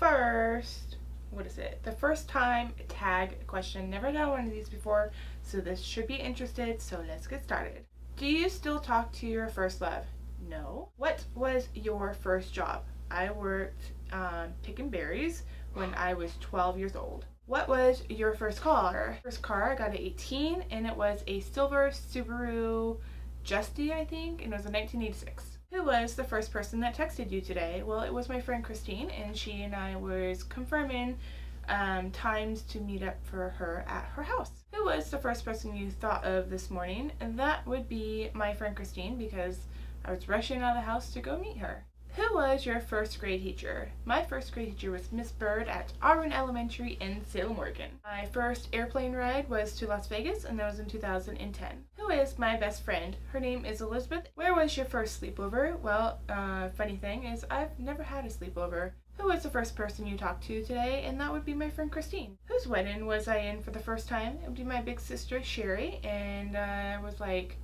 first, what is it? The first time tag question. Never done one of these before, so this should be interested, so let's get started. Do you still talk to your first love? No. What was your first job? I worked picking berries when I was 12 years old. What was your first car? First car I got at 18, and it was a silver Subaru Justy, I think, and it was a 1986. Who was the first person that texted you today? Well, it was my friend Christine, and she and I was confirming times to meet up for her at her house. Who was the first person you thought of this morning? And that would be my friend Christine, because I was rushing out of the house to go meet her. Who was your first grade teacher? My first grade teacher was Miss Bird at Auburn Elementary in Salem, Oregon. My first airplane ride was to Las Vegas, and that was in 2010. Who is my best friend? Her name is Elizabeth. Where was your first sleepover? Well, funny thing is I've never had a sleepover. Who was the first person you talked to today? And that would be my friend Christine. Whose wedding was I in for the first time? It would be my big sister Sherry, and I was like,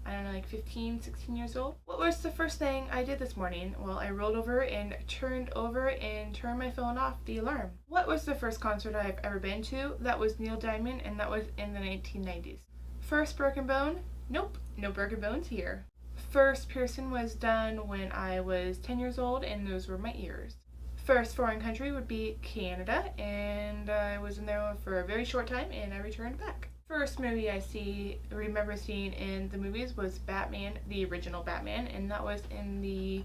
I don't know, like 15, 16 years old. What was the first thing I did this morning? Well, I rolled over and turned my phone off the alarm. What was the first concert I've ever been to? That was Neil Diamond, and that was in the 1990s. First broken bone? Nope, no broken bones here. First piercing was done when I was 10 years old, and those were my ears. First foreign country would be Canada, and I was in there for a very short time, and I returned back. First movie I remember seeing in the movies was Batman, the original Batman, and that was in the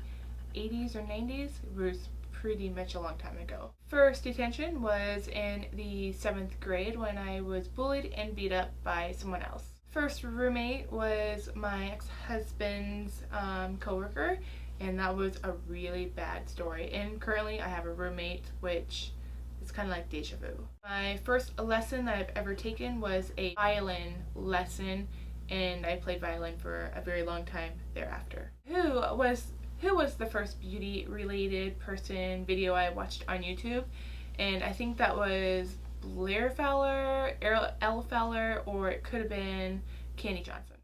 80s or 90s. It was pretty much a long time ago. First detention was in the 7th grade when I was bullied and beat up by someone else. First roommate was my ex-husband's coworker, and that was a really bad story. And currently I have a roommate, which it's kind of like deja vu. My first lesson that I've ever taken was a violin lesson, and I played violin for a very long time thereafter. Who was the first beauty related person video I watched on YouTube? And I think that was Blair Fowler, Elle Fowler, or it could have been Candy Johnson.